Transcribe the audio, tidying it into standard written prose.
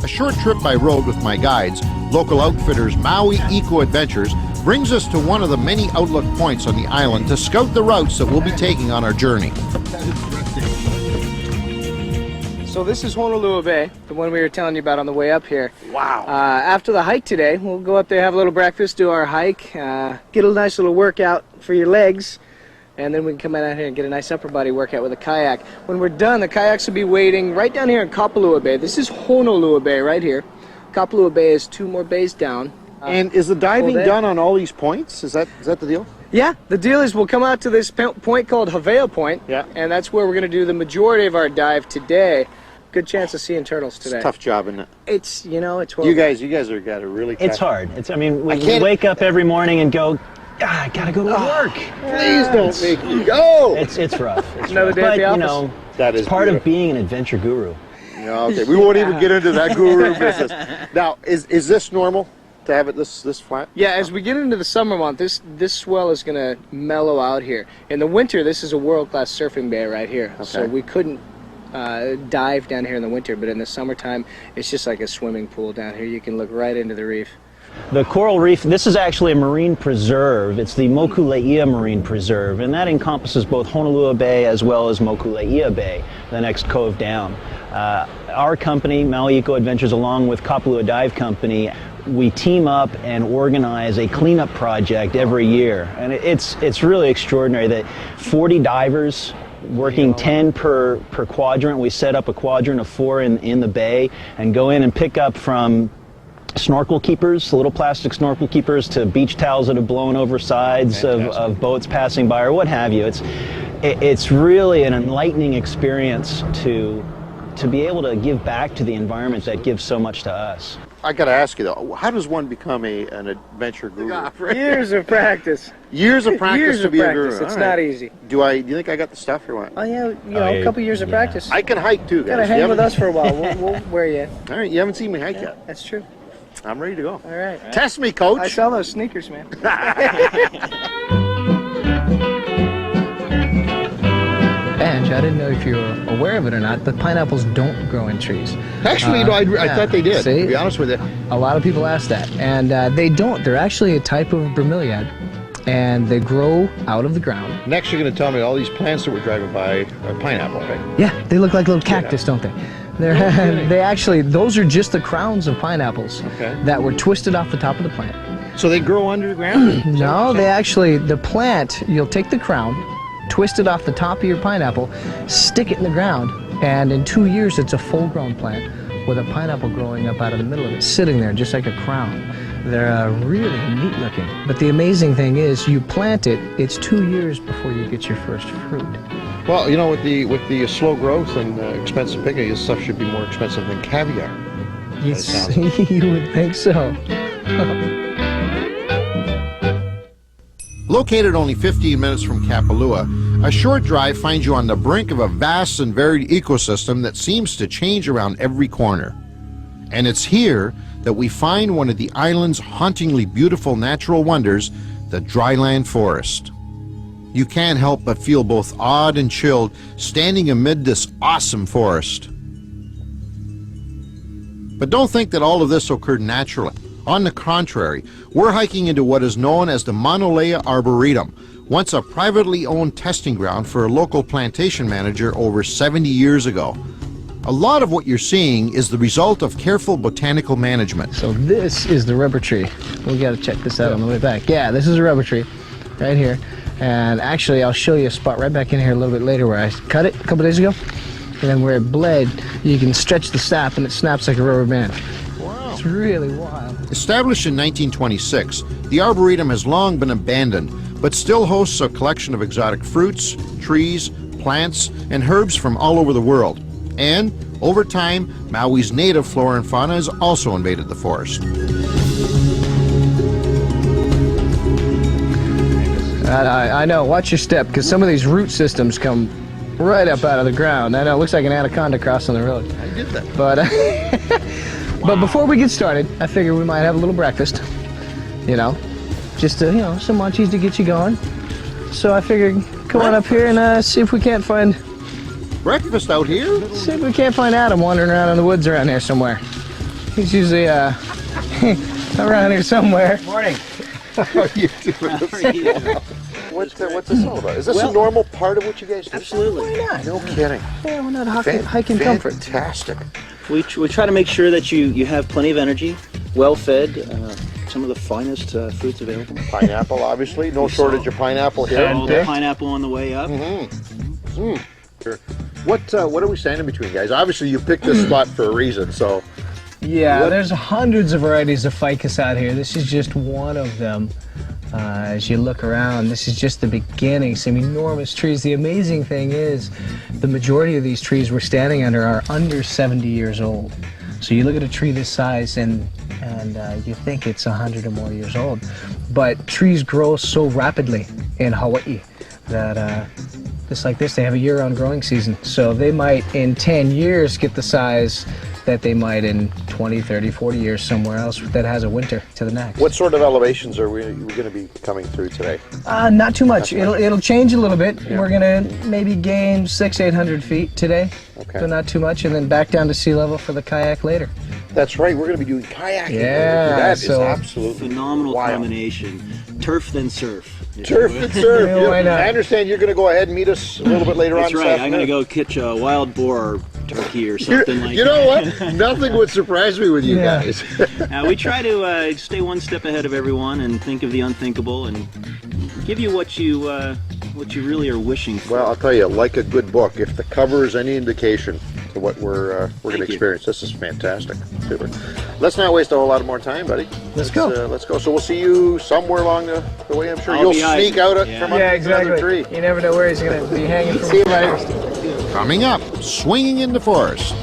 A short trip by road with my guides, local outfitters Maui Eco Adventures, brings us to one of the many outlook points on the island to scout the routes that we'll be taking on our journey. So this is Honolulu Bay, the one we were telling you about on the way up here. Wow. After the hike today, we'll go up there, have a little breakfast, do our hike, get a nice little workout for your legs, and then we can come out here and get a nice upper body workout with a kayak. When we're done, the kayaks will be waiting right down here in Kapalua Bay. This is Honolulu Bay right here. Kapalua Bay is 2 more bays down. And is the diving done on all these points? Is that the deal? Yeah, the deal is we'll come out to this point called Havea Point, and that's where we're going to do the majority of our dive today. Good chance of seeing turtles today. It's a tough job, isn't it? It's, you know, it's horrible. You guys are got to really. It's hard. I mean, we wake up every morning and go, I gotta go to work. Please don't make me go. It's rough. Another day at the office. You know, that is it's part of being an adventure guru. Yeah, okay, we won't even get into that guru business. Now, is this normal to have it this flat? Yeah, as we get into the summer month, this swell is going to mellow out here. In the winter, this is a world-class surfing bay right here. Okay. So we couldn't dive down here in the winter, but in the summertime, it's just like a swimming pool down here. You can look right into the reef. The coral reef, this is actually a marine preserve. It's the Mokuleia Marine Preserve, and that encompasses both Honolulu Bay as well as Mokuleia Bay, the next cove down. Our company, Maui Eco Adventures, along with Kapalua Dive Company, we team up and organize a cleanup project every year. And it's really extraordinary that 40 divers working 10 per quadrant. We set up a quadrant of 4 in the bay and go in and pick up from snorkel keepers, little plastic snorkel keepers, to beach towels that have blown over sides of boats passing by or what have you. It's really an enlightening experience to be able to give back to the environment that gives so much to us. I got to ask you though, how does one becme an adventure guru? Years of practice. Years of practice to be a guru. It's not easy. Do you think I got the stuff or what? Oh yeah, a couple years of practice. I can hike too, guys. You gotta hang with us for a while. We'll wear you. All right, you haven't seen me hike yet. That's true. I'm ready to go. All right. Test me, coach. I saw those sneakers, man. And I didn't know if you were aware of it or not, but pineapples don't grow in trees. Actually, I thought they did, see? to be honest with you. A lot of people ask that, and they don't. They're actually a type of bromeliad, and they grow out of the ground. Next, you're going to tell me all these plants that we're driving by are pineapple, right? Yeah, they look like little cactus, don't they? They actually, those are just the crowns of pineapples that were twisted off the top of the plant. So they grow under the ground? No, they actually, the plant, you'll take the crown, twist it off the top of your pineapple, stick it in the ground, and in 2 years it's a full-grown plant with a pineapple growing up out of the middle of it, sitting there just like a crown. They're really neat looking. But the amazing thing is, you plant it, it's 2 years before you get your first fruit. Well, you know, with the slow growth and expensive picking, this stuff should be more expensive than caviar. Yes, you would think so. Located only 15 minutes from Kapalua, a short drive finds you on the brink of a vast and varied ecosystem that seems to change around every corner. And it's here that we find one of the island's hauntingly beautiful natural wonders, the dryland forest. You can't help but feel both awed and chilled standing amid this awesome forest. But don't think that all of this occurred naturally. On the contrary, we're hiking into what is known as the Mauna Lea Arboretum, once a privately owned testing ground for a local plantation manager over 70 years ago. A lot of what you're seeing is the result of careful botanical management. So this is the rubber tree. We got to check this out on the way back. Yeah, this is a rubber tree right here. And actually, I'll show you a spot right back in here a little bit later where I cut it a couple days ago. And then where it bled, you can stretch the sap and it snaps like a rubber band. Wow. It's really wild. Established in 1926, the Arboretum has long been abandoned, but still hosts a collection of exotic fruits, trees, plants, and herbs from all over the world. And, over time, Maui's native flora and fauna has also invaded the forest. I know, watch your step, because some of these root systems come right up out of the ground. I know, it looks like an anaconda crossing the road. I did that. But, but before we get started, I figure we might have a little breakfast, you know, just to, some munchies to get you going. So I figured, come on up here and see if we can't find... Breakfast out here? See if we can't find Adam wandering around in the woods around here somewhere. He's usually around here somewhere. Morning. How are you doing? What's this all about? Is this a normal part of what you guys do? Absolutely. Why not? No kidding. Yeah, why not hiking comfort? Fantastic. We try to make sure that you have plenty of energy, well fed, some of the finest fruits available. Pineapple, obviously. No shortage of pineapple here. All the pineapple on the way up. Sure. What are we standing between, guys? Obviously, you picked this spot for a reason, so. Yeah, there's hundreds of varieties of ficus out here. This is just one of them. As you look around, this is just the beginning. Some enormous trees. The amazing thing is, the majority of these trees we're standing under are under 70 years old. So you look at a tree this size and you think it's 100 or more years old. But trees grow so rapidly in Hawaii that just like this, they have a year-round growing season. So they might, in 10 years, get the size that they might in 20, 30, 40 years somewhere else that has a winter to the next. What sort of elevations are we going to be coming through today? Not too much. It'll change a little bit. Yeah. We're gonna maybe gain 600-800 feet today, so not too much, and then back down to sea level for the kayak later. That's right. We're going to be doing kayaking. Yeah, that is absolutely phenomenal wild. Combination. Turf then surf. Turf and surf. Yeah, why not? I understand you're going to go ahead and meet us a little bit later on. That's right. I'm going to go catch a wild boar or turkey or something like that. You know what? Nothing would surprise me with you guys. We try to stay one step ahead of everyone and think of the unthinkable and give you what you really are wishing for. Well, I'll tell you, like a good book, if the cover is any indication to what we're going to experience, this is fantastic. Super. Let's not waste a whole lot more time, buddy. Let's go. Let's go. So we'll see you somewhere along the way. I'm sure I'll you'll be sneak out from under exactly. another tree. You never know where he's going to be hanging from. See you, buddy. Coming up, swinging in the forest.